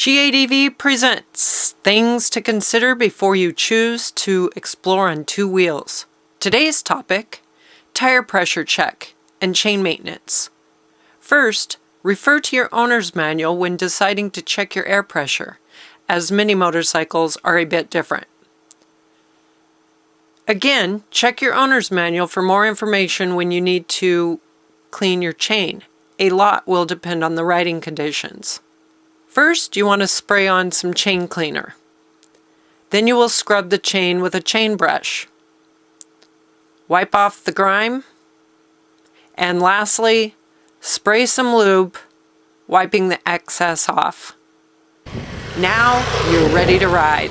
GADV presents things to consider before you choose to explore on two wheels. Today's topic, tire pressure check and chain maintenance. First, refer to your owner's manual when deciding to check your air pressure, as many motorcycles are a bit different. Again, check your owner's manual for more information when you need to clean your chain. A lot will depend on the riding conditions. First, you want to spray on some chain cleaner. Then you will scrub the chain with a chain brush. Wipe off the grime. And lastly, spray some lube, wiping the excess off. Now you're ready to ride.